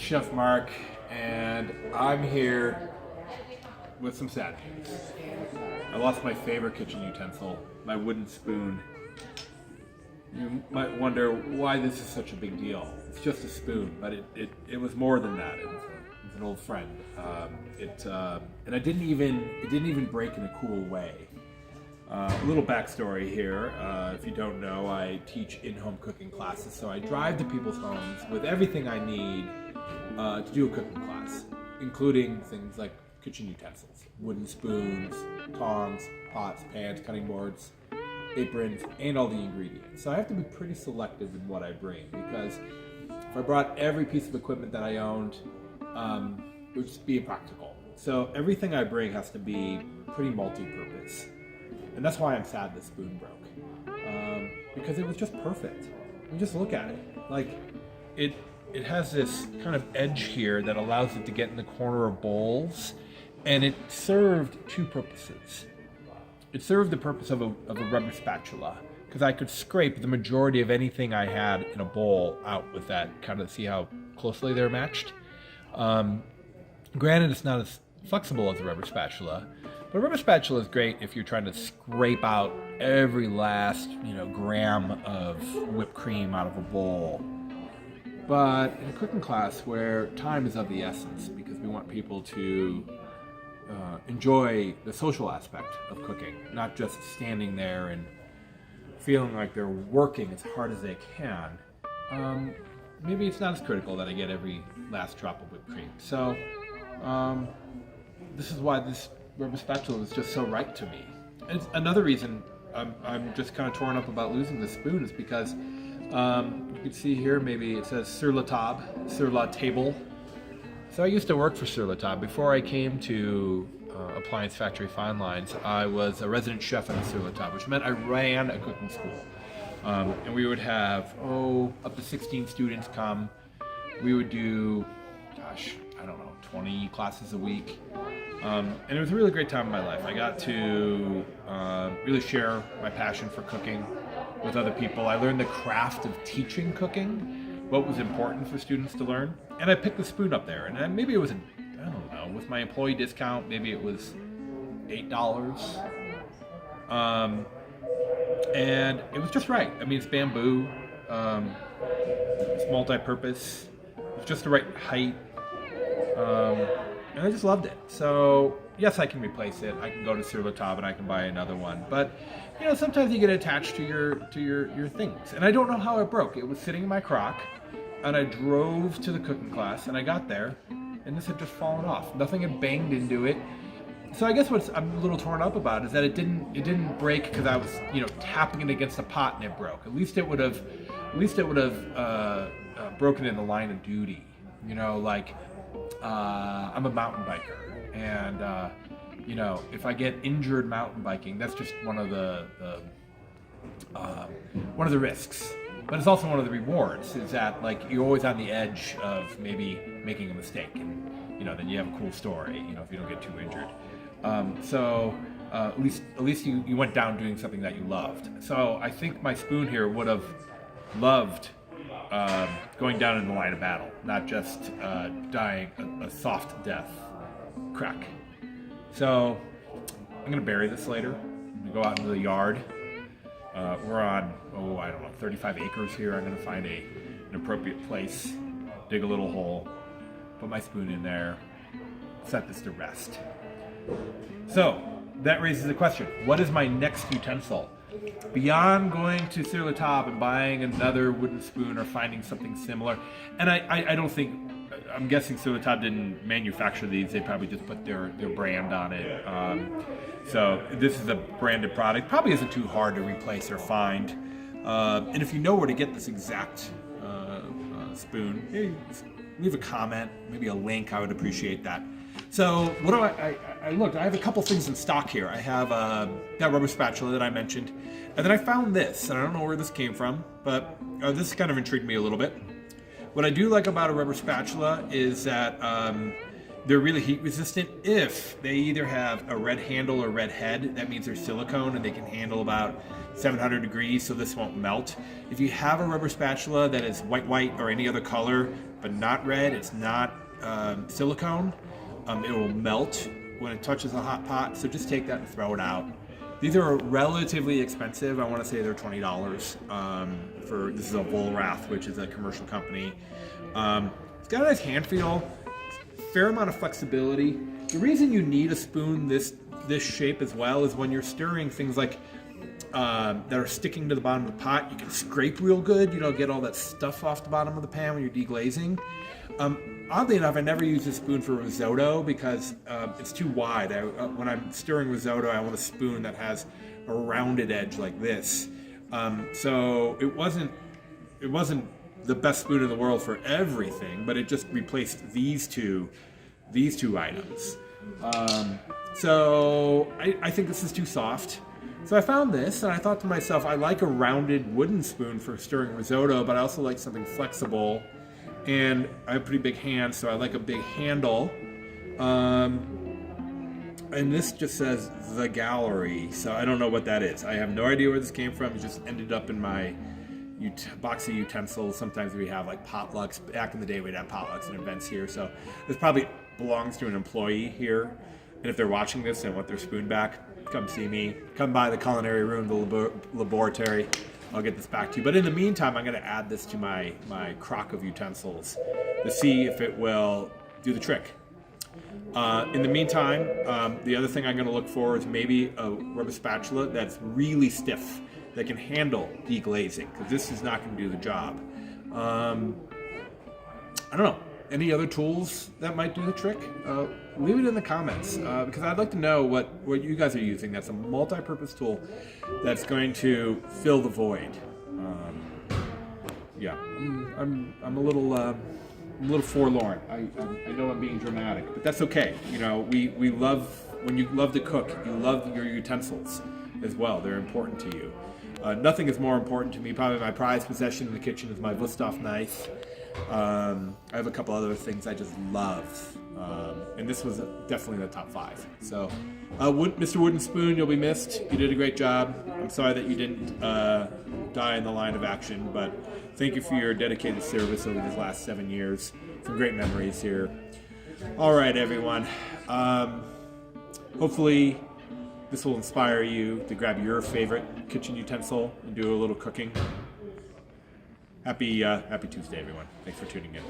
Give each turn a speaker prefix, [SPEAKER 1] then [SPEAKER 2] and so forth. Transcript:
[SPEAKER 1] Chef Mark, and I'm here with some sad news. I lost my favorite kitchen utensil, my wooden spoon. You might wonder why this is such a big deal. It's just a spoon, but it was more than that. It was an old friend. And it didn't even break in a cool way. A little backstory here. If you don't know, I teach in-home cooking classes, so I drive to people's homes with everything I need to do a cooking class, including things like kitchen utensils, wooden spoons, tongs, pots, pans, cutting boards, aprons, and all the ingredients. So I have to be pretty selective in what I bring, because if I brought every piece of equipment that I owned, it would just be impractical. So everything I bring has to be pretty multi-purpose. And that's why I'm sad the spoon broke. Because it was just perfect. You just look at it. Like, it has this kind of edge here that allows it to get in the corner of bowls, and it served two purposes. It served the purpose of a rubber spatula, because I could scrape the majority of anything I had in a bowl out with that, kind of see how closely they're matched. Granted, it's not as flexible as a rubber spatula, but a rubber spatula is great if you're trying to scrape out every last, gram of whipped cream out of a bowl. But in a cooking class where time is of the essence, because we want people to enjoy the social aspect of cooking, not just standing there and feeling like they're working as hard as they can, maybe it's not as critical that I get every last drop of whipped cream. So this is why this rubber spatula is just so right to me. And another reason I'm just kind of torn up about losing the spoon is because you can see here, maybe it says sur la table. So I used to work for Sur La Table. Before I came to Appliance Factory Fine Lines, I was a resident chef at Sur La Table, which meant I ran a cooking school. And we would have, up to 16 students come. We would do, 20 classes a week. And it was a really great time in my life. I got to really share my passion for cooking with other people. I learned the craft of teaching cooking, what was important for students to learn. And I picked the spoon up there. And maybe it was, with my employee discount, maybe it was $8. And it was just right. I mean, it's bamboo. It's multi-purpose. It's just the right height. And I just loved it. So yes, I can replace it. I can go to Sur La Table and I can buy another one. But sometimes you get attached to your things. And I don't know how it broke. It was sitting in my crock, and I drove to the cooking class, and I got there, and this had just fallen off. Nothing had banged into it. So I guess what I'm a little torn up about is that it didn't break because I was tapping it against a pot and it broke. At least it would have broken in the line of duty. I'm a mountain biker, and if I get injured mountain biking, that's just one of the risks. But it's also one of the rewards. Is that you're always on the edge of maybe making a mistake, and then you have a cool story. If you don't get too injured. So at least you went down doing something that you loved. So I think my spoon here would have loved going down in the line of battle, not just dying a soft death. Crack. So I'm gonna bury this later. I'm gonna go out into the yard. We're on 35 acres here. I'm gonna find an appropriate place, dig a little hole, put my spoon in there, set this to rest. So that raises the question: what is my next utensil? Beyond going to Sur La Table and buying another wooden spoon or finding something similar, and I'm guessing Sur La Table didn't manufacture these. They probably just put their brand on it. So this is a branded product. Probably isn't too hard to replace or find. And if you know where to get this exact spoon, maybe leave a comment, maybe a link. I would appreciate that. So what do I looked. I have a couple things in stock here. I have that rubber spatula that I mentioned, and then I found this, and I don't know where this came from, but this kind of intrigued me a little bit. What I do like about a rubber spatula is that They're really heat resistant if they either have a red handle or red head. That means they're silicone and they can handle about 700 degrees, so this won't melt. If you have a rubber spatula that is white or any other color, but not red, it's not silicone, it will melt when it touches a hot pot. So just take that and throw it out. These are relatively expensive. I want to say they're $20 for, this is a Volrath, which is a commercial company. It's got a nice hand feel. Fair amount of flexibility. The reason you need a spoon this shape as well is when you're stirring things like that are sticking to the bottom of the pot, you can scrape real good. You don't get all that stuff off the bottom of the pan when you're deglazing. Oddly enough, I never use a spoon for risotto because it's too wide. When I'm stirring risotto, I want a spoon that has a rounded edge like this. So it wasn't the best spoon in the world for everything, but it just replaced these two items. So I think this is too soft. So I found this and I thought to myself, I like a rounded wooden spoon for stirring risotto, but I also like something flexible. And I have pretty big hands, so I like a big handle. And this just says The Gallery, so I don't know what that is. I have no idea where this came from. It just ended up in my box of utensils. Sometimes we have like potlucks. Back in the day, we'd have potlucks and events here. So this probably belongs to an employee here. And if they're watching this and want their spoon back, come see me. Come by the culinary room, the laboratory. I'll get this back to you. But in the meantime, I'm going to add this to my crock of utensils to see if it will do the trick. In the meantime, the other thing I'm going to look for is maybe a rubber spatula that's really stiff, that can handle deglazing, because this is not going to do the job. I don't know. Any other tools that might do the trick? Leave it in the comments, because I'd like to know what you guys are using that's a multi-purpose tool that's going to fill the void. Yeah, I'm a little forlorn. I know I'm being dramatic, but that's okay. You know, we love, when you love to cook, you love your utensils as well. They're important to you. Nothing is more important to me. Probably my prized possession in the kitchen is my Wusthof knife. I have a couple other things I just love, and this was definitely in the top 5. So, Mr. Wooden Spoon, you'll be missed. You did a great job. I'm sorry that you didn't die in the line of action, but thank you for your dedicated service over these last 7 years. Some great memories here. All right, everyone. Hopefully this will inspire you to grab your favorite kitchen utensil and do a little cooking. Happy Tuesday, everyone. Thanks for tuning in.